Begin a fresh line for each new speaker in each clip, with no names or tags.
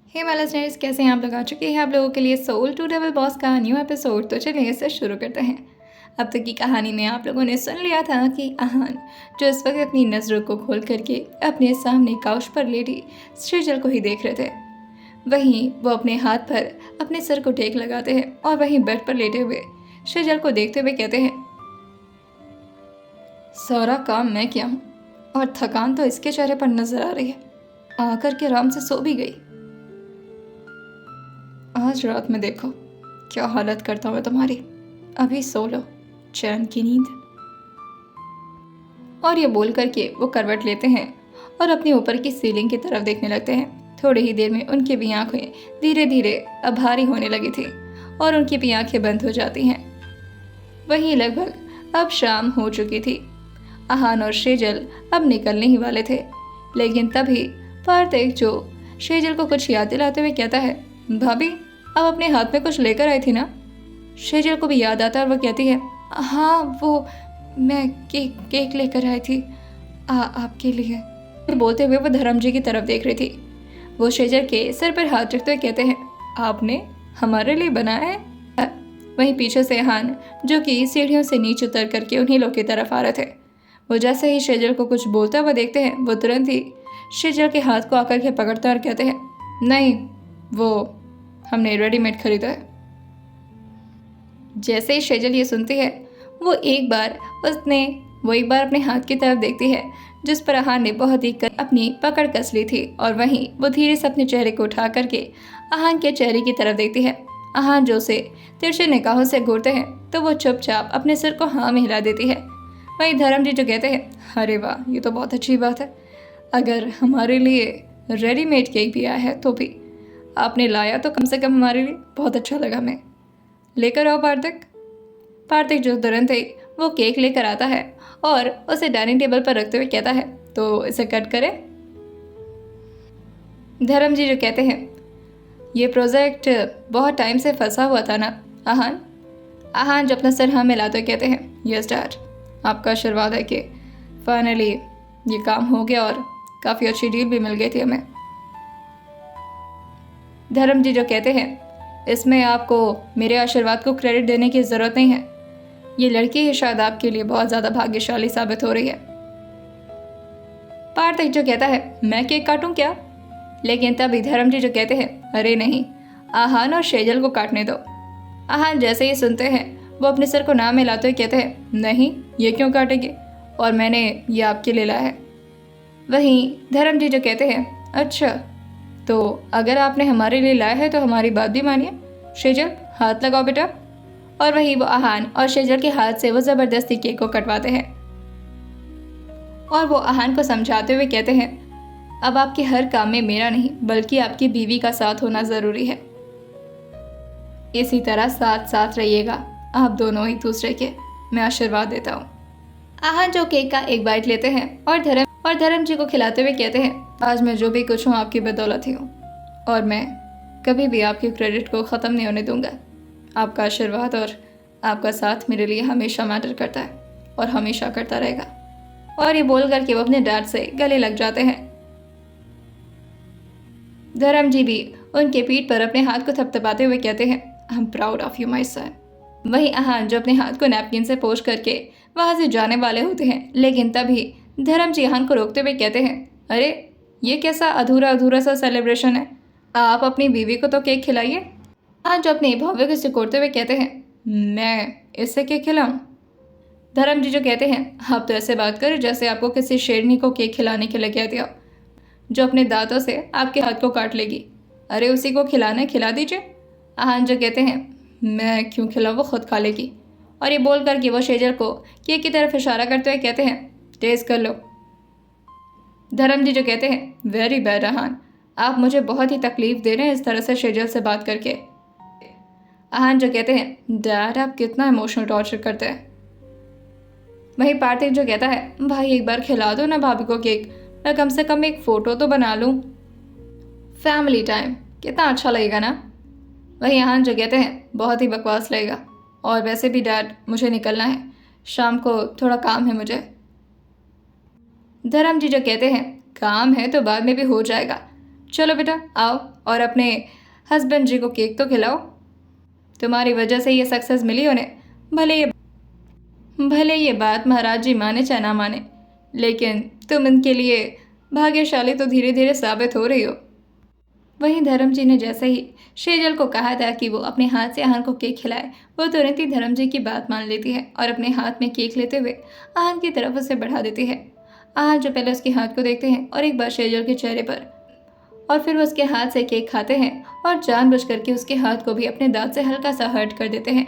Hey my listeners, कैसे हैं आप लोग? आ चुके हैं आप लोगों के लिए सोल टू डबल बॉस का न्यू एपिसोड। तो चलिए इसे शुरू करते हैं। अब तक की कहानी में आप लोगों ने सुन लिया था कि आहान जो इस वक्त अपनी नज़रों को खोल करके अपने सामने काउच पर लेटी सृजल को ही देख रहे थे, वहीं वो अपने हाथ पर अपने सर को टेक लगाते हैं और वहीं बेड पर लेटे हुए सृजल को देखते हुए कहते हैं, सारा काम मैं किया हूँ और थकान तो इसके चेहरे पर नजर आ रही है। आकर के आराम से सो भी गई। आज रात में देखो क्या हालत करता हूँ तुम्हारी। अभी सो लो, चैन की नींद। और ये बोल करके वो करवट लेते हैं और अपने ऊपर की सीलिंग की तरफ देखने लगते हैं। थोड़ी ही देर में उनकी भी आंखें धीरे धीरे अब भारी होने लगी थी और उनकी भी आंखें बंद हो जाती हैं। वहीं लगभग अब शाम हो चुकी थी। आहान और शेजल अब निकलने ही वाले थे, लेकिन तभी पार्थिक जो शेजल को कुछ याद दिलाते हुए कहता है, भाभी आप अपने हाथ में कुछ लेकर आई थी ना? शेजल को भी याद आता है और वह कहती है, हाँ वो मैं केक लेकर आई थी आपके लिए। फिर बोलते हुए वो धर्म जी की तरफ देख रही थी। वो शेजल के सर पर हाथ रखते हुए कहते हैं, आपने हमारे लिए बनाया है? वहीं पीछे से हान जो कि सीढ़ियों से नीचे उतर करके उन्हीं लोग की तरफ आ रहे थे, वो जैसे ही शेजल को कुछ बोलता हुआ देखते हैं, वो तुरंत ही शेजल के हाथ को आकर के पकड़ते हैं और कहते हैं, नहीं वो हमने रेडीमेड खरीदा है। जैसे ही शेजल ये सुनती है, वो एक बार अपने हाथ की तरफ देखती है जिस पर आहान ने बहुत ही अपनी पकड़ कस ली थी, और वहीं वो धीरे से अपने चेहरे को उठा करके आहान के चेहरे की तरफ देखती है। आहान जो से तिरछे निगाहों से घूरते हैं तो वो चुपचाप अपने सिर को हाँ में हिला देती है। वहीं धर्म जी जो कहते हैं, अरे वाह ये तो बहुत अच्छी बात है, अगर हमारे लिए रेडीमेड केक भी आया है तो भी आपने लाया तो कम से कम हमारे लिए बहुत अच्छा लगा। मैं लेकर आओ पार्थिक जो तुरंत ही वो केक लेकर आता है और उसे डाइनिंग टेबल पर रखते हुए कहता है, तो इसे कट करें। धर्म जी जो कहते हैं, ये प्रोजेक्ट बहुत टाइम से फंसा हुआ था ना आहान जो अपना सर हाँ मिलाते हुए कहते हैं, यस डैड, आपका आशीर्वाद है कि फाइनली ये काम हो गया और काफ़ी अच्छी डील भी मिल गई थी हमें। धर्म जी जो कहते हैं, इसमें आपको मेरे आशीर्वाद को क्रेडिट देने की ज़रूरत नहीं है, ये लड़की ही शायद आपके लिए बहुत ज़्यादा भाग्यशाली साबित हो रही है। पार्थिक जो कहता है, मैं केक काटूं क्या? लेकिन तभी धर्म जी जो कहते हैं, अरे नहीं, आहान और शेजल को काटने दो। आहान जैसे ही सुनते हैं वो अपने सर को ना मिलाते हुए कहते हैं, नहीं ये क्यों काटेंगे, और मैंने ये आपके लिए लाया है। वहीं धर्म जी जो कहते हैं, अच्छा तो अगर आपने हमारे लिए लाया है तो हमारी बात भी मानिए। शेजल हाथ लगाओ बेटा। और वहीं वो आहान और शेजल के हाथ से वो ज़बरदस्ती केक को कटवाते हैं और वो आहान को समझाते हुए कहते हैं, अब आपके हर काम में मेरा नहीं बल्कि आपकी बीवी का साथ होना ज़रूरी है। इसी तरह साथ साथ रहिएगा आप दोनों ही दूसरे के, मैं आशीर्वाद देता हूँ। आहान जो केक का एक बाइट लेते हैं और धर्म जी को खिलाते हुए कहते हैं, आज मैं जो भी कुछ हूँ आपकी बदौलत ही हूँ और मैं कभी भी आपके क्रेडिट को ख़त्म नहीं होने दूंगा। आपका आशीर्वाद और आपका साथ मेरे लिए हमेशा मैटर करता है और हमेशा करता रहेगा। और ये बोल कर के वो अपने डैड से गले लग जाते हैं। धर्म जी भी उनके पीठ पर अपने हाथ को थपथपाते हुए कहते हैं, I am proud of you my son. वहीं आहान जो अपने हाथ को नैपकिन से पोंछ करके वहाँ से जाने वाले होते हैं, लेकिन तभी धर्म जी आहान को रोकते हुए कहते हैं, अरे ये कैसा अधूरा अधूरा सा सेलिब्रेशन है, आप अपनी बीवी को तो केक खिलाइए। आहान जो अपने भावे को सिकोड़ते हुए कहते हैं, मैं इससे केक खिलाऊं? धर्म जी जो कहते हैं, आप तो ऐसे बात करें जैसे आपको किसी शेरनी को केक खिलाने के लिए कह दिया जो अपने दांतों से आपके हाथ को काट लेगी। अरे उसी को खिलाना है, खिला दीजिए। आहान जो कहते हैं, मैं क्यों खिलाऊं, वो खुद खा लेगी। और ये बोल करके वो शेजल को केक की तरफ इशारा करते हुए कहते हैं, टेस्ट कर लो। धर्म जी जो कहते हैं, वेरी बैड आहान, आप मुझे बहुत ही तकलीफ दे रहे हैं इस तरह से शेजल से बात करके। आहान जो कहते हैं, डैड आप कितना इमोशनल टॉर्चर करते हैं। वहीं पार्थिक जो कहता है, भाई एक बार खिला दो ना भाभी को केक, मैं कम से कम एक फ़ोटो तो बना लूँ, फैमिली टाइम कितना अच्छा लगेगा ना। वहीं आहान जो कहते हैं, बहुत ही बकवास लगेगा, और वैसे भी डैड मुझे निकलना है, शाम को थोड़ा काम है मुझे। धर्म जी जो कहते हैं, काम है तो बाद में भी हो जाएगा, चलो बेटा आओ और अपने हस्बैंड जी को केक तो खिलाओ। तुम्हारी वजह से ये सक्सेस मिली उन्हें। भले ये बात महाराज जी माने चाहे ना माने, लेकिन तुम इनके लिए भाग्यशाली तो धीरे धीरे साबित हो रही हो। वहीं धर्म जी ने जैसे ही शेजल को कहा था कि वो अपने हाथ से आहान को केक खिलाए, वो तुरंत ही धर्म जी की बात मान लेती है और अपने हाथ में केक लेते हुए आहान की तरफ उसे बढ़ा देती है। आहान जो पहले उसके हाथ को देखते हैं और एक बार शेजल के चेहरे पर, और फिर वो उसके हाथ से केक खाते हैं और जानबूझ करके उसके हाथ को भी अपने दांत से हल्का सा हर्ट कर देते हैं,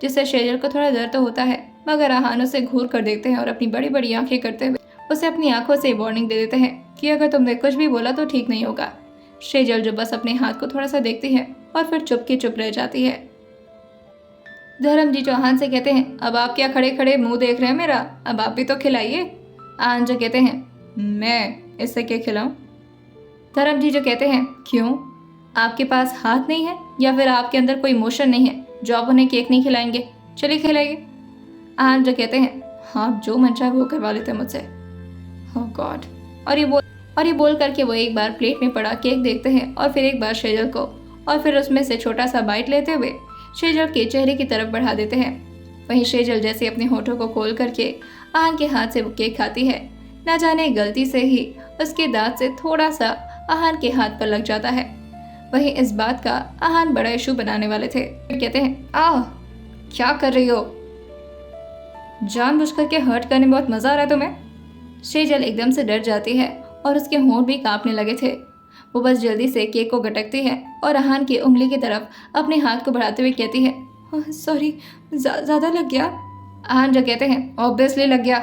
जिससे शेजल को थोड़ा डर तो होता है, मगर आहान उसे घूर कर देखते हैं और अपनी बड़ी बड़ी आंखें करते हुए उसे अपनी आंखों से वार्निंग दे देते हैं कि अगर तुमने कुछ भी बोला तो ठीक नहीं होगा। शेजल जो बस अपने हाथ को थोड़ा सा देखती है और फिर चुप की चुप रह जाती है। धर्म जी जो आहान से कहते हैं, अब आप क्या खड़े खड़े मुंह देख रहे हैं मेरा, अब आप भी तो खिलाइए। आहान जो कहते हैं, मैं इससे क्या खिलाऊं। धर्म जी जो कहते हैं, क्यों, आपके पास हाथ नहीं है या फिर आपके अंदर कोई इमोशन नहीं है जो आप उन्हें केक नहीं खिलाएंगे, चलिए खिलाइए। आहान जो कहते हैं, हाँ जो मन चाहे वो करवा लेते मुझसे। ओह गॉड। और ये बोल करके वो एक बार प्लेट में पड़ा केक देखते हैं और फिर एक बार शेजल को, और फिर उसमें से छोटा सा बाइट लेते हुए शेजल के चेहरे की तरफ बढ़ा देते हैं। वहीं शेजल जैसे अपने होठों को खोल करके आहान के हाथ से वो केक खाती है, न जाने गलती से ही उसके दांत से थोड़ा सा आहान के हाथ पर लग जाता है। वहीं इस बात का आहान बड़ा इशू बनाने वाले थे। कहते हैं, क्या कर रही हो, जानबूझ करके हर्ट करने में बहुत मजा आ रहा है तुम्हें। शेजल एकदम से डर जाती है और उसके होंठ भी कांपने लगे थे। वो बस जल्दी से केक को गटकती है और आहान की उंगली की तरफ अपने हाथ को बढ़ाते हुए कहती है, सॉरी ज़्यादा लग गया। आहान जो कहते हैं, ऑब्वियसली लग गया।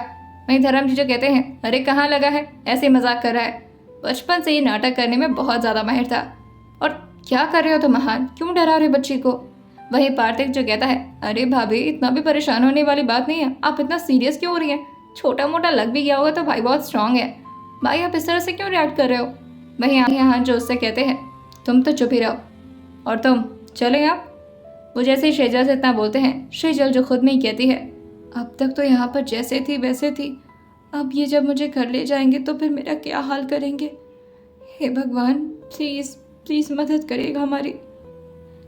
वहीं धर्म जी जो कहते हैं, अरे कहाँ लगा है, ऐसे मजाक कर रहा है, बचपन से ये नाटक करने में बहुत ज़्यादा माहिर था। और क्या कर रहे हो तुम आहान, क्यों डरा रहे हो बच्ची को। वहीं पार्थिक जो कहता है, अरे भाभी इतना भी परेशान होने वाली बात नहीं है, आप इतना सीरियस क्यों हो रही हैं, छोटा मोटा लग भी गया होगा तो भाई बहुत स्ट्रांग है, भाई आप इस तरह से क्यों रिएक्ट कर रहे हो। वहीं आहान जो उससे कहते हैं, तुम तो चुप ही रहो और तुम चले आप। वो जैसे ही शेजल से इतना बोलते हैं, शेजल जो खुद में ही कहती है, अब तक तो यहाँ पर जैसे थी वैसे थी, अब ये जब मुझे घर ले जाएंगे तो फिर मेरा क्या हाल करेंगे, हे भगवान प्लीज़ प्लीज़ मदद करिएगा हमारी।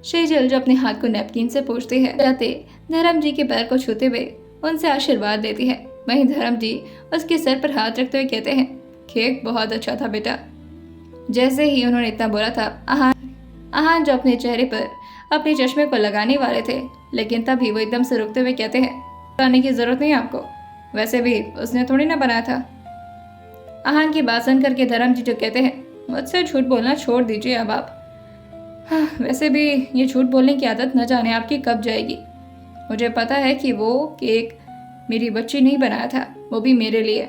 शेजल जो अपने हाथ को नैपकिन से पोंछती है, जाते धर्म जी के पैर को छूते हुए उनसे आशीर्वाद देती है। वहीं धर्म जी उसके सर पर हाथ रखते हुए कहते हैं, केक बहुत अच्छा था बेटा। जैसे ही उन्होंने इतना बोला था, आहान जो अपने चेहरे पर अपने चश्मे को लगाने वाले थे, लेकिन तभी वो एकदम से रुकते हुए कहते हैं, बनाने की जरूरत नहीं आपको, वैसे भी उसने थोड़ी ना बनाया था। आहान की बात सुन करके धर्म जी जो कहते हैं, मुझसे झूठ बोलना छोड़ दीजिए अब आप। हाँ, वैसे भी ये झूठ बोलने की आदत न जाने आपकी कब जाएगी। मुझे पता है कि वो केक मेरी बच्ची नहीं बनाया था, वो भी मेरे लिए।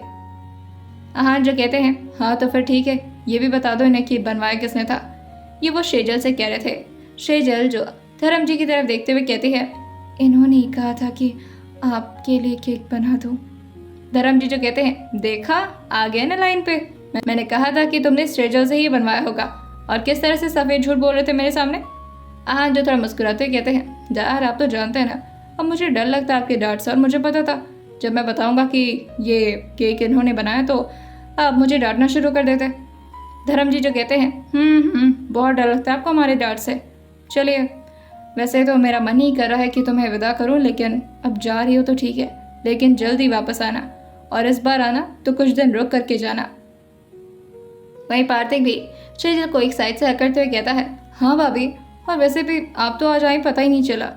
आहान जो कहते हैं, हाँ तो फिर ठीक है, ये भी बता दो इन्हें कि बनवाया किसने था। ये वो शेजल से कह रहे थे। शेजल जो धर्म जी की तरफ देखते हुए कहती है, इन्होंने ही कहा था कि आपके लिए केक बना दूं। धर्म जी जो कहते हैं, देखा आ गया ना लाइन पे, मैंने कहा था कि तुमने शेजल से ही बनवाया होगा, और किस तरह से सफेद झूठ बोल रहे थे मेरे सामने। आहान जो थोड़ा मुस्कुराते हुए कहते हैं, यार आप तो जानते हैं ना, अब मुझे डर लगता है आपके डांट से, और मुझे पता था जब मैं बताऊंगा कि ये केक इन्होंने बनाया तो आप मुझे डांटना शुरू कर देते। धर्म जी जो कहते हैं, बहुत डर लगता है आपको हमारे डांट से। चलिए, वैसे तो मेरा मन ही कर रहा है कि तुम्हें विदा करूं, लेकिन अब जा रही हो तो ठीक है, लेकिन जल्दी वापस आना, और इस बार आना तो कुछ दिन रुक करके जाना। वहीं पार्थिक भी शेजल को एक साइड से हकरते हुए कहता है, हाँ भाभी, और वैसे भी आप तो आज आए पता ही नहीं चला,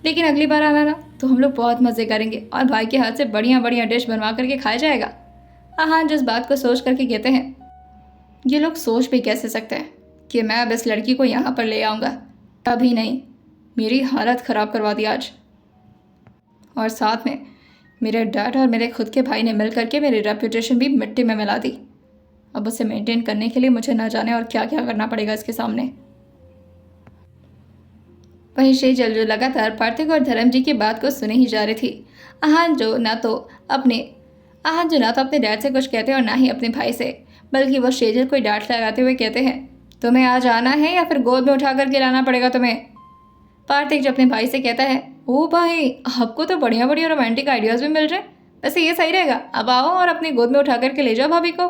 लेकिन अगली बार आना ना तो हम लोग बहुत मज़े करेंगे और भाई के हाथ से बढ़िया बढ़िया डिश बनवा करके खाया जाएगा। आहान जिस बात को सोच करके कहते हैं, ये लोग सोच भी कैसे सकते हैं कि मैं अब इस लड़की को यहाँ पर ले आऊँगा, कभी नहीं, मेरी हालत ख़राब करवा दी आज, और साथ में मेरे डैड और मेरे खुद के भाई ने मिल करके मेरी रेपुटेशन भी मिट्टी में मिला दी। अब उसे मेंटेन करने के लिए मुझे ना जाने और क्या क्या करना पड़ेगा इसके सामने। वहीं शेजल जो लगातार पार्थिक और धर्म जी की बात को सुने ही जा रही थी। आहान जो ना तो अपने डैड से कुछ कहते और ना ही अपने भाई से, बल्कि वो शेजल को डांट लगाते हुए कहते हैं, तुम्हें आज आना है या फिर गोद में उठा करके लाना पड़ेगा तुम्हें। पार्थिक जो अपने भाई से कहता है, ओ भाई, आपको तो बढ़िया बढ़िया रोमांटिक आइडियाज़ भी मिल रहे हैं, वैसे ये सही रहेगा, अब आओ और अपनी गोद में उठा करके ले जाओ भाभी को।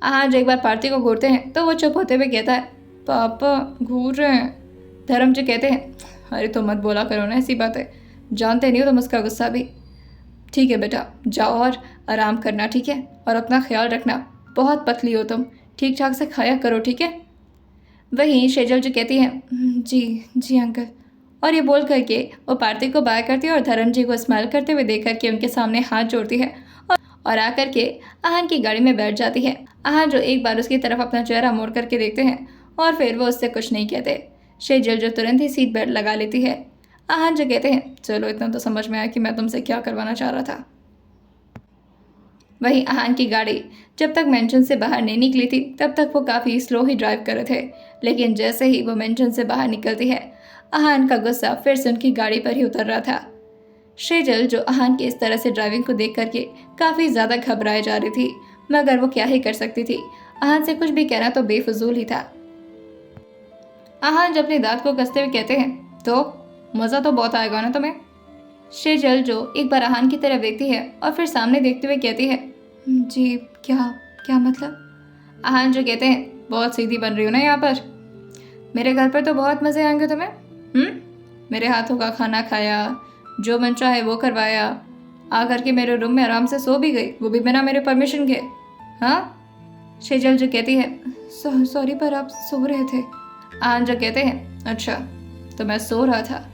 आहान जो एक बार पार्थी को घूरते हैं तो वो चुप होते हुए कहता है, पापा घूर रहे हैं। धर्म जी कहते हैं, अरे तो मत बोला करो ना ऐसी बातें, जानते नहीं हो तुम उसका गुस्सा भी। ठीक है बेटा, जाओ और आराम करना, ठीक है, और अपना ख्याल रखना, बहुत पतली हो तुम, ठीक ठाक से खाया करो, ठीक है। वहीं शेजल जो कहती है, जी जी अंकल, और ये बोल करके वो पार्थी को बाय करती है और धर्म जी को स्माइल करते हुए देख करके उनके सामने हाथ जोड़ती है और आकर के आहान की गाड़ी में बैठ जाती है। आहान जो एक बार उसकी तरफ अपना चेहरा मोड़ करके देखते हैं और फिर वो उससे कुछ नहीं कहते। शेजल जो तुरंत ही सीट बेल्ट लगा लेती है। आहान जो कहते हैं, चलो इतना तो समझ में आया कि मैं तुमसे क्या करवाना चाह रहा था। वहीं आहान की गाड़ी जब तक मेंशन से बाहर नहीं निकली थी तब तक वो काफ़ी स्लो ही ड्राइव कर रहे थे, लेकिन जैसे ही वो मेंशन से बाहर निकलती है आहान का गुस्सा फिर से उनकी गाड़ी पर ही उतर रहा था। शेजल जो आहान की इस तरह से ड्राइविंग को देख करके काफ़ी ज़्यादा घबराए जा रही थी, मगर वो क्या ही कर सकती थी, आहान से कुछ भी कहना तो बेफजूल ही था। आहान जब अपने दांत को कसते हुए कहते हैं, तो मज़ा तो बहुत आएगा ना तुम्हें। शेजल जो एक बार आहान की तरफ देखती है और फिर सामने देखते हुए कहती है, जी क्या क्या मतलब। आहान जो कहते हैं, बहुत सीधी बन रही हो ना यहाँ पर, मेरे घर पर तो बहुत मज़े आएंगे तुम्हें। मेरे हाथों का खाना खाया, जो मन चाहे वो करवाया, आ करके मेरे रूम में आराम से सो भी गई, वो भी बिना मेरे परमिशन के। हाँ। शेजल जो कहती है, सॉरी पर आप सो रहे थे। आहान जो कहते हैं, अच्छा तो मैं सो रहा था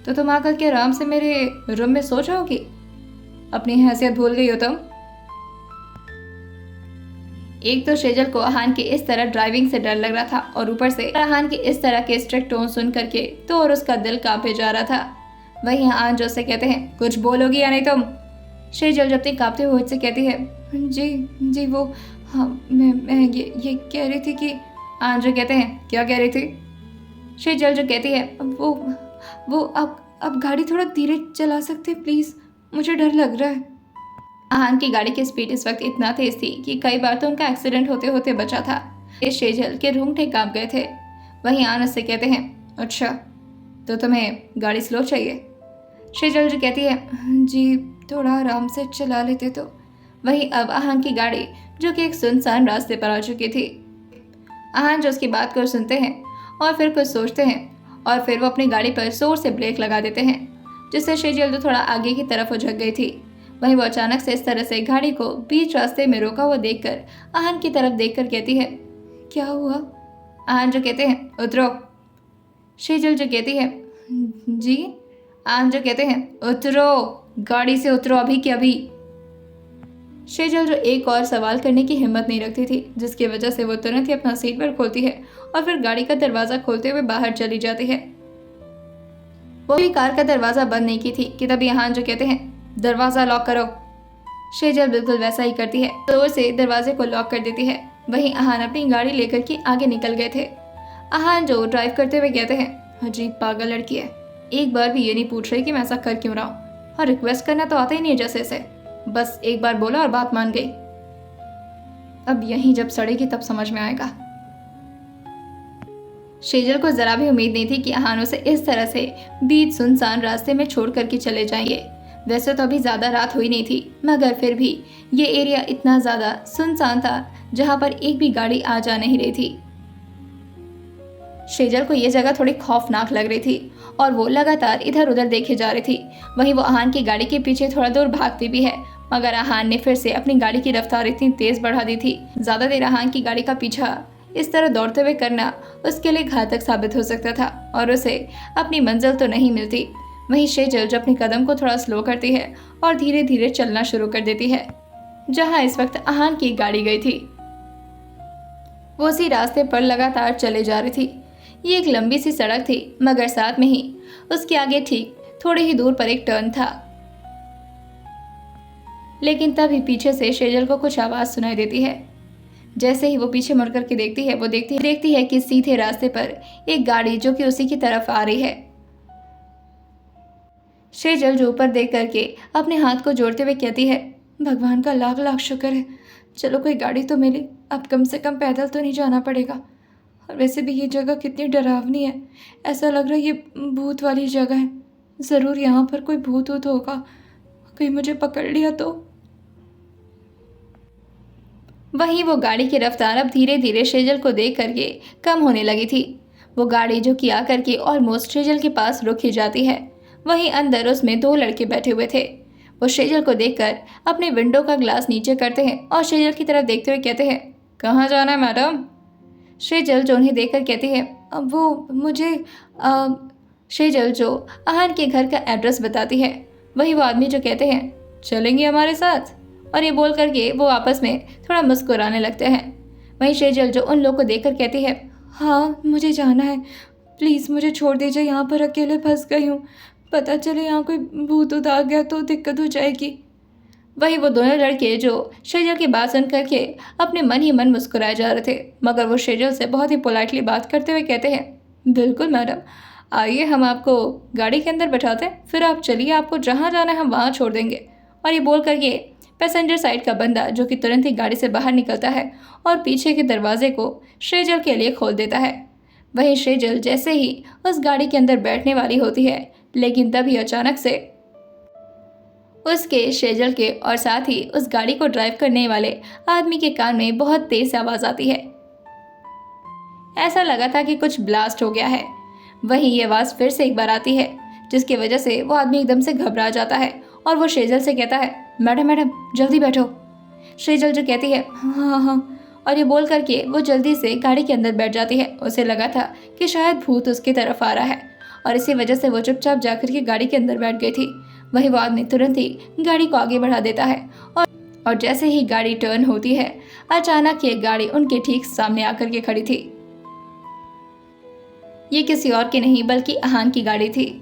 तो तुम आकर के आराम से मेरे रूम में सो जाओगी, अपनी हैसियत भूल गई हो तुम। एक तो शेजल को आहान की इस तरह ड्राइविंग से डर लग रहा था और ऊपर से आहान की इस तरह के स्ट्रिक्ट टोन सुन करके तो और उसका दिल कांपे जा रहा था। वहीं आहान जो से कहते हैं, कुछ बोलोगी या नहीं तुम। शेजल जब तक कांपते हुए से कहती है, जी जी वो हाँ मैं ये कह रही थी कि। आहान जो कहते हैं, क्या कह रही थी। शेजल जो कहती है, वो आप गाड़ी थोड़ा धीरे चला सकते प्लीज़, मुझे डर लग रहा है। आहान की गाड़ी की स्पीड इस वक्त इतना तेज थी कि कई बार तो उनका एक्सीडेंट होते होते बचा था। इस शेजल के रूंगटे कांप गए थे। वहीं आहान उससे कहते हैं, अच्छा तो तुम्हें गाड़ी स्लो चाहिए। शेजल जो कहती है, जी थोड़ा आराम से चला लेते तो। वहीं अब आहान की गाड़ी जो कि एक सुनसान रास्ते पर आ चुकी थी। आहान जो उसकी बात को सुनते हैं और फिर कुछ सोचते हैं और फिर वो अपनी गाड़ी पर जोर से ब्रेक लगा देते हैं, जिससे शेजल जो थोड़ा आगे की तरफ झुक गई थी। वहीं वो अचानक से इस तरह से गाड़ी को बीच रास्ते में रोका हुआ देखकर आहान की तरफ देखकर कहती है, क्या हुआ। आहान जो कहते हैं, उतरो। शेजल जो कहती है, जी। आहान जो कहते हैं, उतरो, गाड़ी से उतरो अभी के अभी। शेजल जो एक और सवाल करने की हिम्मत नहीं रखती थी, जिसकी वजह से वो तुरंत ही अपना सीट बेल्ट खोलती है और फिर गाड़ी का दरवाजा खोलते हुए बाहर चली जाती है। वो भी कार का दरवाजा बंद नहीं की थी कि तभी आहान जो कहते हैं, दरवाजा लॉक करो। शेजल बिल्कुल वैसा ही करती है, जोर से दरवाजे को लॉक कर देती है। वहीं आहान अपनी गाड़ी लेकर के आगे निकल गए थे। आहान जो ड्राइव करते हुए कहते हैं, अजीब पागल लड़की है, एक बार भी ये नहीं पूछ रही कि मैं ऐसा कर क्यों रहा हूँ, और रिक्वेस्ट करना तो आता ही नहीं है जैसे से, बस एक बार बोला और बात मान गई। अब यहीं जब सड़ेगी तब समझ में आएगा। शेजल को जरा भी उम्मीद नहीं थी कि आहान उसे इस तरह से बीच सुनसान रास्ते में छोड़ करके चले जाएंगे। वैसे तो अभी ज़्यादा रात हुई नहीं थी, मगर फिर भी ये एरिया इतना ज़्यादा सुनसान था जहाँ पर एक भी गाड़ी आ जा नहीं रही थी। शेजल को ये जगह थोड़ी खौफनाक लग रही थी और वो लगातार इधर उधर देखे जा रही थी। वहीं वो आहान की गाड़ी के पीछे थोड़ा दूर भागती भी है, मगर आहान ने फिर से अपनी गाड़ी की रफ्तार इतनी तेज़ बढ़ा दी थी। ज़्यादा देर आहान की गाड़ी का पीछा इस तरह दौड़ते हुए करना उसके लिए घातक साबित हो सकता था और उसे अपनी मंजिल तो नहीं मिलती। वहीं शेजल जो अपने कदम को थोड़ा स्लो करती है और धीरे धीरे चलना शुरू कर देती है जहां इस वक्त आहान की गाड़ी गई थी। वो उसी रास्ते पर लगातार चले जा रही थी। ये एक लंबी सी सड़क थी, मगर साथ में ही उसके आगे ठीक थोड़ी ही दूर पर एक टर्न था। लेकिन तभी पीछे से शेजल को कुछ आवाज़ सुनाई देती है। जैसे ही वो पीछे मुड़ करके देखती है, वो देखती है कि सीधे रास्ते पर एक गाड़ी जो कि उसी की तरफ आ रही है। शेजल जो ऊपर देख करके अपने हाथ को जोड़ते हुए कहती है, भगवान का लाख लाख शुक्र है, चलो कोई गाड़ी तो मिली, अब कम से कम पैदल तो नहीं जाना पड़ेगा। और वैसे भी ये जगह कितनी डरावनी है, ऐसा लग रहा है ये भूत वाली जगह है, ज़रूर यहाँ पर कोई भूत होगा, कहीं मुझे पकड़ लिया तो। वहीं वो गाड़ी की रफ्तार अब धीरे धीरे शेजल को देख करके कम होने लगी थी। वो गाड़ी जो कि आकर के ऑलमोस्ट शेजल के पास रुक ही जाती है। वहीं अंदर उसमें दो लड़के बैठे हुए थे। वो शेजल को देखकर अपने विंडो का ग्लास नीचे करते हैं और शेजल की तरफ देखते हुए कहते हैं, कहाँ जाना है मैडम? शेजल जो उन्हें देखकर कहती है, "अब वो मुझे शेजल जो अहान के घर का एड्रेस बताती है। वही वो आदमी जो कहते हैं, चलेंगे हमारे साथ? और ये बोल करके वो आपस में थोड़ा मुस्कुराने लगते हैं। वहीं शेजल जो उन लोगों को देखकर कहती है, हाँ मुझे जाना है, प्लीज़ मुझे छोड़ दीजिए, यहाँ पर अकेले फंस गई हूँ। पता चले यहाँ कोई भूत ऊत आ गया तो दिक्कत हो जाएगी। वही वो दोनों लड़के जो शेजल की बात सुन करके अपने मन ही मन मुस्कुराए जा रहे थे, मगर वो शेजल से बहुत ही पोलाइटली बात करते हुए कहते हैं, बिल्कुल मैडम, आइए हम आपको गाड़ी के अंदर बैठाते हैं, फिर आप चलिए, आपको जहाँ जाना है हम वहाँ छोड़ देंगे। और ये बोल करके पैसेंजर साइड का बंदा जो कि तुरंत ही गाड़ी से बाहर निकलता है और पीछे के दरवाजे को शेजल के लिए खोल देता है। वहीं शेजल जैसे ही उस गाड़ी के अंदर बैठने वाली होती है, लेकिन तभी अचानक से उसके शेजल के और साथ ही उस गाड़ी को ड्राइव करने वाले आदमी के कान में बहुत तेज आवाज आती है। ऐसा लगा था कि कुछ ब्लास्ट हो गया है। वहीं ये आवाज फिर से एक बार आती है, जिसकी वजह से वो आदमी एकदम से घबरा जाता है और वो शेजल से कहता है, मैडम मैडम जल्दी बैठो। शेजल जो कहती है, हाँ हाँ, और ये बोल करके वो जल्दी से गाड़ी के अंदर बैठ जाती है। उसे लगा था कि शायद भूत उसकी तरफ आ रहा है और इसी वजह से वो चुपचाप जाकर के गाड़ी के अंदर बैठ गई थी। वहीं वो आदमी तुरंत ही गाड़ी को आगे बढ़ा देता है और जैसे ही गाड़ी टर्न होती है, अचानक ये गाड़ी उनके ठीक सामने आकर के खड़ी थी। ये किसी और की नहीं बल्कि अहान की गाड़ी थी।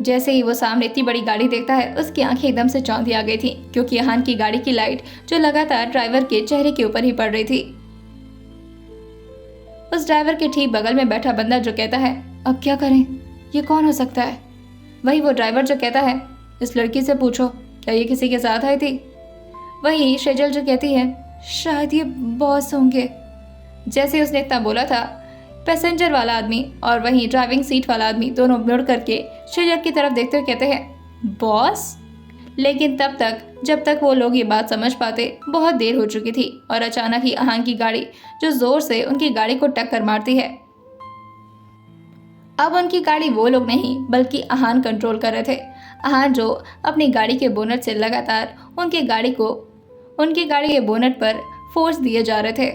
जैसे ही वो सामने इतनी बड़ी गाड़ी देखता है, उसकी आंखें एकदम से चौंधी आ गई थी, क्योंकि अहान की गाड़ी की लाइट जो लगातार ड्राइवर के चेहरे के ऊपर ही पड़ रही थी। उस ड्राइवर के ठीक बगल में बैठा बंदा जो कहता है, अब क्या करें, ये कौन हो सकता है? वही वो ड्राइवर जो कहता है, इस लड़की से पूछो, क्या ये किसी के साथ आई थी? वही शेजल जो कहती है, शायद ये बॉस होंगे। जैसे उसने इतना बोला था, पैसेंजर वाला आदमी और वहीं ड्राइविंग सीट वाला आदमी दोनों मुड़ करके शेजल की तरफ देखते हुए कहते हैं, बॉस? लेकिन तब तक जब तक वो लोग ये बात समझ पाते, बहुत देर हो चुकी थी और अचानक ही अहान की गाड़ी जो जोर से उनकी गाड़ी को टक्कर मारती है। अब उनकी गाड़ी वो लोग नहीं बल्कि अहान कंट्रोल कर रहे थे। अहान जो अपनी गाड़ी के बोनट से लगातार उनकी गाड़ी के बोनट पर फोर्स दिए जा रहे थे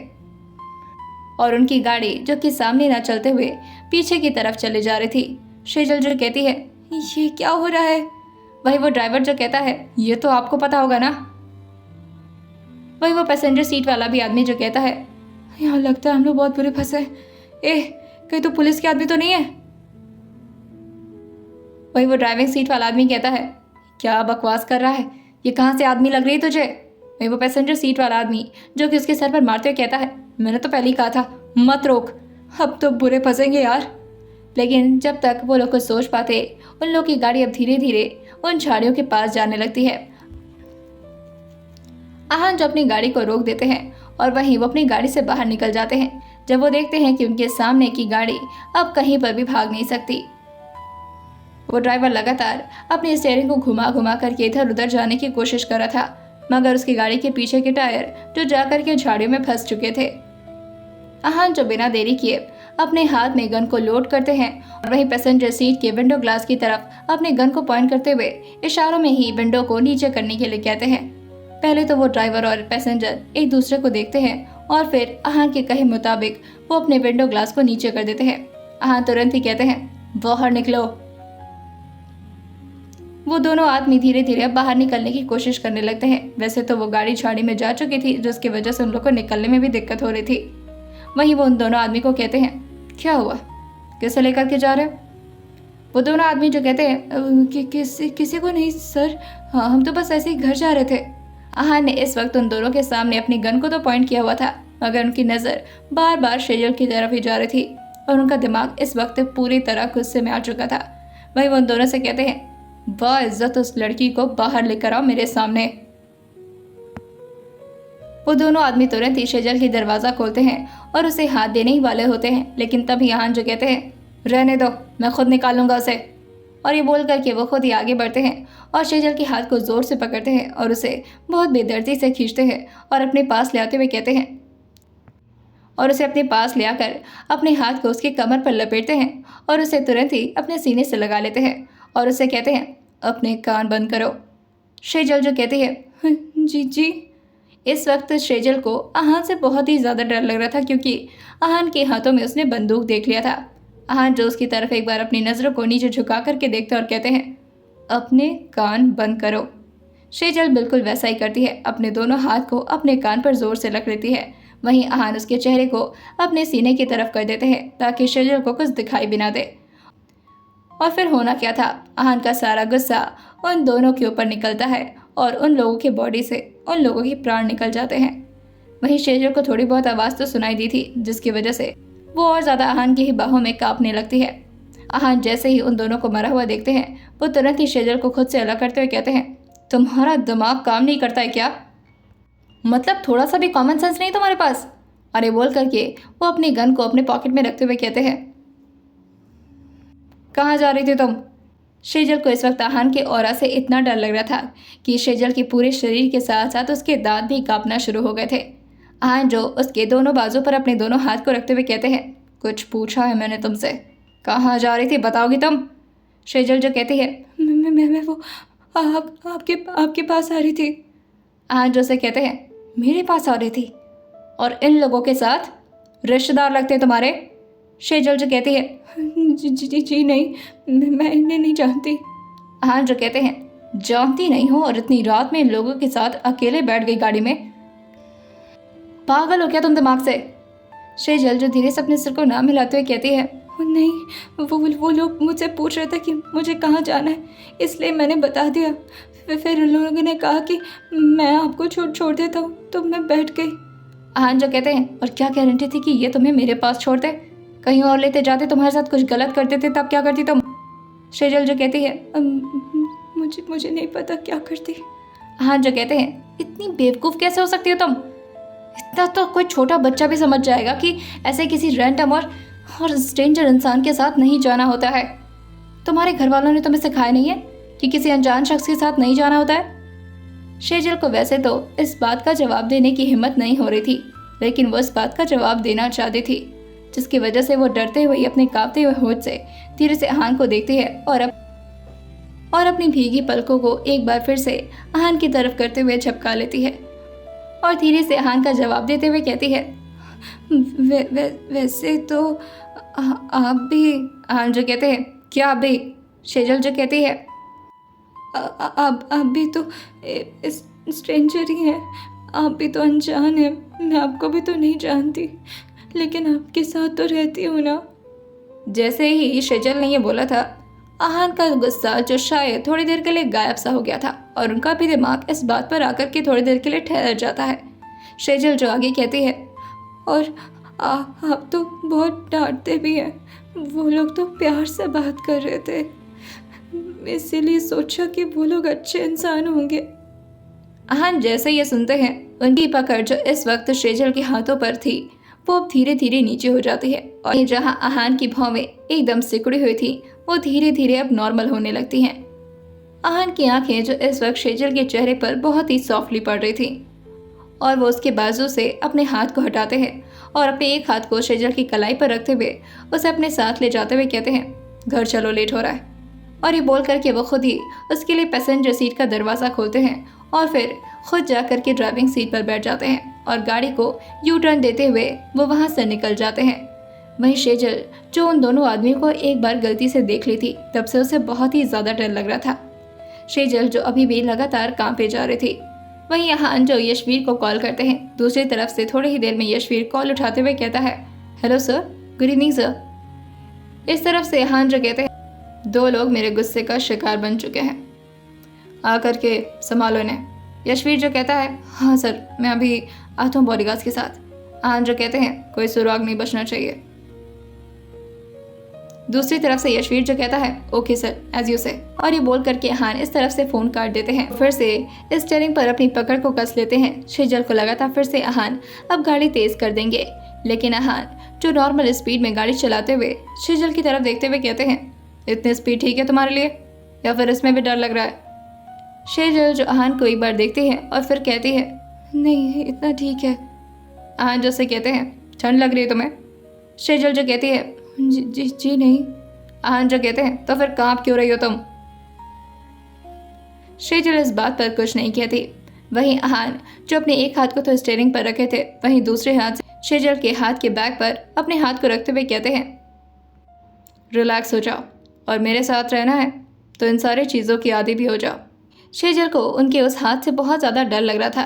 और उनकी गाड़ी जो कि सामने ना चलते हुए पीछे की तरफ चले जा रही थी। शेजल जो कहती है, ये क्या हो रहा है? वही वो ड्राइवर जो कहता है, ये तो आपको पता होगा ना। वही वो पैसेंजर सीट वाला भी आदमी जो कहता है, यहाँ लगता है हम लोग बहुत बुरे फंसे। कहीं तो पुलिस के आदमी तो नहीं है? वही वो ड्राइविंग सीट वाला आदमी कहता है, क्या बकवास कर रहा है, ये कहाँ से आदमी लग रही है तुझे? वही वो पैसेंजर सीट वाला आदमी जो कि उसके सर पर मारते हुए कहता है, मैंने तो पहले ही कहा था मत रोक, अब तो बुरे फंसेंगे यार। लेकिन जब तक वो लोग कुछ सोच पाते, उन लोग की गाड़ी अब धीरे धीरे उन झाड़ियों के पास जाने लगती है। अहान जो अपनी गाड़ी को रोक देते हैं और वहीं वो अपनी गाड़ी से बाहर निकल जाते हैं, जब वो देखते हैं कि उनके सामने की गाड़ी अब कहीं पर भी भाग नहीं सकती। वो ड्राइवर लगातार अपनी स्टीयरिंग को घुमा घुमा करके इधर उधर जाने की कोशिश कर रहा था, मगर उसकी गाड़ी के पीछे के टायर जो जाकर के झाड़ियों में फंस चुके थे। अहान जो बिना देरी किए अपने हाथ में गन को लोड करते हैं और वहीं पैसेंजर सीट के विंडो ग्लास की तरफ अपने गन को पॉइंट करते हुए इशारों में ही विंडो को नीचे करने के लिए कहते हैं। पहले तो वो ड्राइवर और पैसेंजर एक दूसरे को देखते हैं और फिर अहान के कहे मुताबिक वो अपने विंडो ग्लास को नीचे कर देते हैं। अहान तुरंत ही कहते हैं, बाहर निकलो। वो दोनों आदमी धीरे धीरे बाहर निकलने की कोशिश करने लगते हैं। वैसे तो वो गाड़ी झाड़ी में जा चुकी थी, जिसकी वजह से उन लोग को निकलने में भी दिक्कत हो रही थी। वहीं वो उन दोनों आदमी को कहते हैं, क्या हुआ, किसे लेकर के जा रहे हो? वो दोनों आदमी जो कहते हैं, किसी को नहीं सर, हाँ हम तो बस ऐसे ही घर जा रहे थे। अहान ने इस वक्त उन दोनों के सामने अपनी गन को तो पॉइंट किया हुआ था, मगर उनकी नज़र बार बार शेजल की तरफ ही जा रही थी और उनका दिमाग इस वक्त पूरी तरह गुस्से में आ चुका था। वहीं वो उन दोनों से कहते हैं, बाइज्जत उस लड़की को बाहर लेकर आओ मेरे सामने। वो दोनों आदमी तुरंत ही शेजल की दरवाज़ा खोलते हैं और उसे हाथ देने ही वाले होते हैं, लेकिन तभी अहान जो कहते हैं, रहने दो, मैं खुद निकालूंगा उसे। और ये बोल करके वो खुद ही आगे बढ़ते हैं और शेजल के हाथ को जोर से पकड़ते हैं और उसे बहुत बेदर्दी से खींचते हैं और अपने पास ले आते हुए कहते हैं और उसे अपने पास ले आकर अपने हाथ को उसकी कमर पर लपेटते हैं और उसे तुरंत ही अपने सीने से लगा लेते हैं और उसे कहते हैं अपने कान बंद करो। शेजल जो कहती है जी जी। इस वक्त शेजल को आहान से बहुत ही ज़्यादा डर लग रहा था क्योंकि आहान के हाथों में उसने बंदूक देख लिया था। आहान जो उसकी तरफ एक बार अपनी नज़रों को नीचे झुका करके देखते और कहते हैं अपने कान बंद करो। शेजल बिल्कुल वैसा ही करती है, अपने दोनों हाथ को अपने कान पर जोर से रख लेती है। वहीं आहान उसके चेहरे को अपने सीने की तरफ कर देते हैं ताकि शेजल को कुछ दिखाई भी ना दे। और फिर होना क्या था, आहान का सारा गुस्सा उन दोनों के ऊपर निकलता है और उन लोगों की बॉडी से उन लोगों के प्राण निकल जाते हैं। वहीं शेजल को थोड़ी बहुत आवाज़ तो सुनाई दी थी जिसकी वजह से वो और ज़्यादा आहान की ही बाहों में कांपने लगती है। आहान जैसे ही उन दोनों को मरा हुआ देखते हैं वो तुरंत ही शेजल को खुद से अलग करते हुए कहते हैं तुम्हारा दिमाग काम नहीं करता है क्या? मतलब थोड़ा सा भी कॉमन सेंस नहीं तुम्हारे पास? अरे बोल करके वो अपनी गन को अपने पॉकेट में रखते हुए कहते हैं कहाँ जा रही थी तुम? शेजल को इस वक्त आहान के ऑरा से इतना डर लग रहा था कि शेजल के पूरे शरीर के साथ साथ उसके दांत भी कांपना शुरू हो गए थे। आहान जो उसके दोनों बाजू पर अपने दोनों हाथ को रखते हुए कहते हैं कुछ पूछा है मैंने तुमसे, कहाँ जा रही थी बताओगी तुम? शेजल जो कहती है मैं वो आपके पास आ रही थी। आहान जो से कहते हैं मेरे पास आ रही थी और इन लोगों के साथ रिश्तेदार लगते हैं तुम्हारे? शेजल जो कहती है जी नहीं, मैं इन्हें नहीं जानती। आहान जो कहते हैं जानती नहीं हो और इतनी रात में इन लोगों के साथ अकेले बैठ गई गाड़ी में, पागल हो क्या तुम दिमाग से? शेजल जो धीरे से अपने सिर को ना मिलाते हुए कहती है नहीं, वो लोग मुझसे पूछ रहे थे कि मुझे कहाँ जाना है इसलिए मैंने बता दिया। फिर उन लोगों ने कहा कि मैं आपको छोड़ देता हूँ तो मैं बैठ गई। आहान जो कहते हैं और क्या गारंटी थी कि ये तुम्हें मेरे पास छोड़ते, कहीं और लेते जाते, तुम्हारे साथ कुछ गलत करते थे तब क्या करती तुम? शेजल जो कहती है मुझे नहीं पता क्या करती। आहान जो कहते हैं इतनी बेवकूफ़ कैसे हो सकती हो तुम? इतना तो कोई छोटा बच्चा भी समझ जाएगा कि ऐसे किसी रैंडम और स्ट्रेंजर इंसान के साथ नहीं जाना होता है। तुम्हारे घर वालों ने तुम्हें सिखाया नहीं है कि किसी अनजान शख्स के साथ नहीं जाना होता है? शेजल को वैसे तो इस बात का जवाब देने की हिम्मत नहीं हो रही थी, लेकिन वो इस बात का जवाब देना चाहती थी, जिसकी वजह से वो डरते हुए अपने कांपते हुए होठ से धीरे से आहान को देखती है और अपनी भीगी पलकों को एक बार फिर से आहान की तरफ करते हुए झपका लेती है और धीरे से आहान का जवाब देते हुए कहती है वैसे तो आप भी। आहान जो कहते हैं क्या आप भी? शेजल जो कहती है आप भी तो स्ट्रेंजर ही हैं, आप भी तो अनजान हैं, मैं आपको भी तो नहीं जानती लेकिन आपके साथ तो रहती हूँ ना। जैसे ही शेजल ने ये बोला था आहान का गुस्सा जो शायद थोड़ी देर के लिए गायब सा हो गया था और उनका भी दिमाग इस बात पर आकर के थोड़ी देर के लिए ठहर जाता है। शेजल जो आगे कहती है और आप तो बहुत डांटते भी हैं, वो लोग तो प्यार से बात कर रहे थे, इसीलिए सोचा कि वो लोग अच्छे इंसान होंगे। आहान जैसे ये सुनते हैं उनकी पकड़ जो इस वक्त शेजल के हाथों पर थी वो अब धीरे धीरे नीचे हो जाती है और ये जहां आहान की भौवें एकदम सिकुड़ी हुई थी वो धीरे धीरे अब नॉर्मल होने लगती हैं। आहान की आंखें जो इस वक्त शेजल के चेहरे पर बहुत ही सॉफ्टली पड़ रही थी और वो उसके बाजू से अपने हाथ को हटाते हैं और अपने एक हाथ को शेजल की कलाई पर रखते हुए उसे अपने साथ ले जाते हुए कहते हैं घर चलो, लेट हो रहा है। और ये बोल करके वो खुद ही उसके लिए पैसेंजर सीट का दरवाज़ा खोलते हैं और फिर खुद जा कर के ड्राइविंग सीट पर बैठ जाते हैं और गाड़ी को यू टर्न देते हुए वो वहाँ से निकल जाते हैं। वहीं शेजल जो उन दोनों आदमियों को एक बार गलती से देख ली थी तब से उसे बहुत ही ज़्यादा डर लग रहा था। शेजल जो अभी भी लगातार कांपे जा रही थी। वहीं आहान जो यशवीर को कॉल करते हैं, दूसरी तरफ से थोड़ी ही देर में यशवीर कॉल उठाते हुए कहता है hello sir, good evening sir. इस तरफ से आहान जो कहते हैं 2 लोग मेरे गुस्से का शिकार बन चुके हैं, आकर के संभालो इन्हें। यशवीर जो कहता है हाँ सर, मैं अभी आता हूँ बॉडीगार्ड्स के साथ। आहान जो कहते हैं कोई सुराग नहीं बचना चाहिए। दूसरी तरफ से यशवीर जो कहता है ओके सर, एज यू से। और ये बोल करके आहान इस तरफ से फ़ोन काट देते हैं, फिर से स्टीयरिंग पर अपनी पकड़ को कस लेते हैं। शेजल को लगा था फिर से आहान अब गाड़ी तेज़ कर देंगे, लेकिन आहान जो नॉर्मल स्पीड में गाड़ी चलाते हुए शेजल की तरफ देखते हुए कहते हैं इतनी स्पीड ठीक है तुम्हारे लिए या फिर इसमें भी डर लग रहा है? शेजल जो आहान को एक बार देखती है और फिर कहती है, नहीं इतना ठीक है। आहान जो से कहते हैं, ठंड लग रही है तुम्हें? शेजल जो कहती है, जी नहीं। आहान जो कहते हैं, तो फिर कांप क्यों रही हो तुम? शेजल इस बात पर कुछ नहीं कहती। वहीं आहान जो अपने एक हाथ को तो स्टीयरिंग पर रखे थे, वहीं दूसरे हाथ से शेजल के हाथ के बैक पर अपने हाथ को रखते हुए कहते हैं, रिलैक्स हो जाओ और मेरे साथ रहना है तो इन सारी चीज़ों की आदी भी हो जाओ। शेजल को उनके उस हाथ से बहुत ज़्यादा डर लग रहा था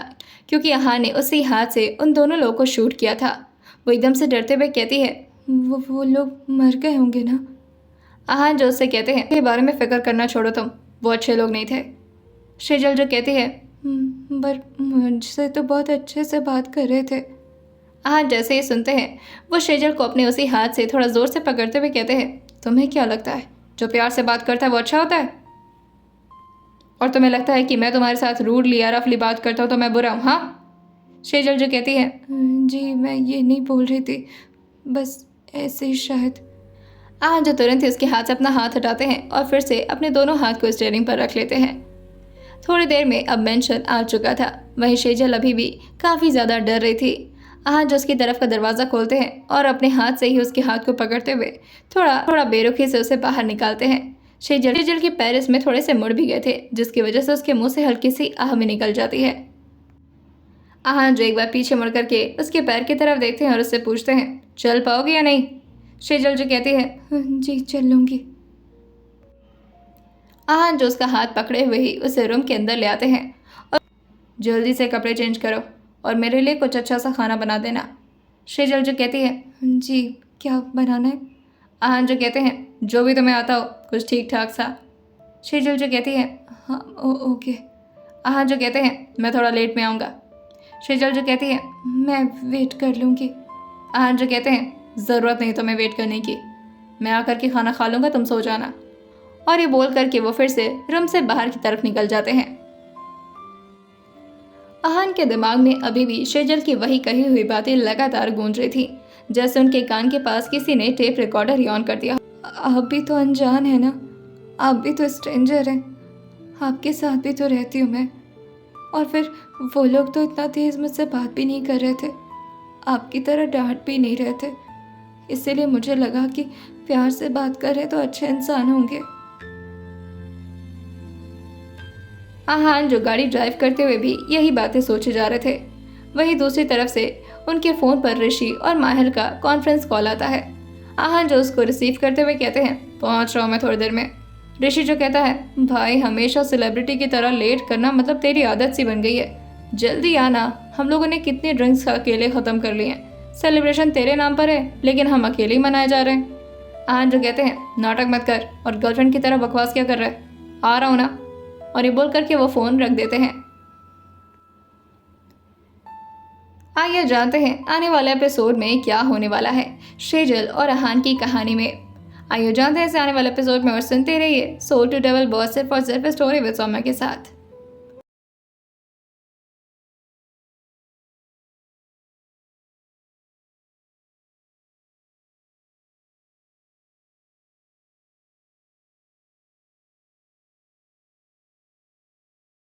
क्योंकि आहान ने उसी हाथ से उन दोनों लोगों को शूट किया था। वो एकदम से डरते हुए कहती है, वो लोग मर गए होंगे ना? आहान जो उससे कहते हैं, के बारे में फिक्र करना छोड़ो तुम, वो अच्छे लोग नहीं थे। शेजल जो कहती है, पर मुझसे तो बहुत अच्छे से बात कर रहे थे। आहान जैसे ही सुनते हैं वो शेजल को अपने उसी हाथ से थोड़ा ज़ोर से पकड़ते हुए कहते हैं, तुम्हें क्या लगता है जो प्यार से बात करता है वो अच्छा होता है? और तुम्हें लगता है कि मैं तुम्हारे साथ रूडली या रफली बात करता हूँ तो मैं बुरा हूँ? हाँ? शेजल जो कहती है, जी मैं ये नहीं बोल रही थी, बस ऐसे ही शायद। आहान जो तुरंत ही उसके हाथ से अपना हाथ हटाते हैं और फिर से अपने दोनों हाथ को स्टीयरिंग पर रख लेते हैं। थोड़ी देर में अब मेंशन आ चुका था। वहीं शेजल अभी भी काफ़ी ज़्यादा डर रही थी। आहान जो उसकी तरफ का दरवाज़ा खोलते हैं और अपने हाथ से ही उसके हाथ को पकड़ते हुए थोड़ा बेरुखी से उसे बाहर निकालते हैं। शेजल के पैर इसमें थोड़े से मुड़ भी गए थे, जिसकी वजह से उसके मुंह से हल्की सी आह भी निकल जाती है। आहान जो एक बार पीछे मुड़ करके उसके पैर की तरफ देखते हैं और उससे पूछते हैं, चल पाओगे या नहीं? शेजल जो कहती है, जी चल लूँगी। आहान जो उसका हाथ पकड़े हुए ही उसे रूम के अंदर ले आते हैं और जल्दी से कपड़े चेंज करो और मेरे लिए कुछ अच्छा सा खाना बना देना। शेजल जो कहती है, जी क्या बनाना है? आहान जो कहते हैं, जो भी तुम्हें आता हो, कुछ ठीक ठाक सा। शेजल जो कहती है, हाँ ओके। आहान जो कहते हैं, मैं थोड़ा लेट में आऊँगा। शेजल जो कहती है, मैं वेट कर लूँगी। आहान जो कहते हैं, ज़रूरत नहीं तुम्हें वेट करने की, मैं आकर के खाना खा लूँगा, तुम सो जाना। और ये बोल करके वो फिर से रूम से बाहर की तरफ निकल जाते हैं। आहान के दिमाग में अभी भी शेजल की वही कही हुई बातें लगातार गूंज रही थी, जैसे उनके कान के पास किसी ने टेप रिकॉर्डर ही ऑन कर दिया। आप भी तो अनजान है ना, आप भी तो स्ट्रेंजर हैं, आपके साथ भी तो रहती हूँ मैं। और फिर वो लोग तो इतना तेज़ मुझसे बात भी नहीं कर रहे थे, आपकी तरह डांट भी नहीं रहे थे, इसीलिए मुझे लगा कि प्यार से बात कर रहे तो अच्छे इंसान होंगे। आहान जो गाड़ी ड्राइव करते हुए भी यही बातें सोचे जा रहे थे। वहीं दूसरी तरफ से उनके फ़ोन पर ऋषि और माहिर का कॉन्फ्रेंस कॉल आता है। आहान जो उसको रिसीव करते हुए कहते हैं, पहुंच रहा हूँ मैं थोड़ी देर में। ऋषि जो कहता है, भाई हमेशा सेलिब्रिटी की तरह लेट करना मतलब तेरी आदत सी बन गई है, जल्दी आना, हम लोगों ने कितने ड्रिंक्स अकेले ख़त्म कर लिए हैं, सेलिब्रेशन तेरे नाम पर है लेकिन हम अकेले ही मनाए जा रहे हैं। आहान जो कहते हैं, नाटक मत कर और गर्लफ्रेंड की तरह बकवास क्या कर रहा है, आ रहा हूँ ना। और ये बोल करके वो फ़ोन रख देते हैं। आइए जानते हैं आने वाले एपिसोड में क्या होने वाला है शेजल और आहान की कहानी में। आइए जानते हैं इसे आने वाले एपिसोड में और सुनते रहिए सोल टू डबल बॉस सिर्फ और सिर्फ स्टोरी विद सौम्या के साथ।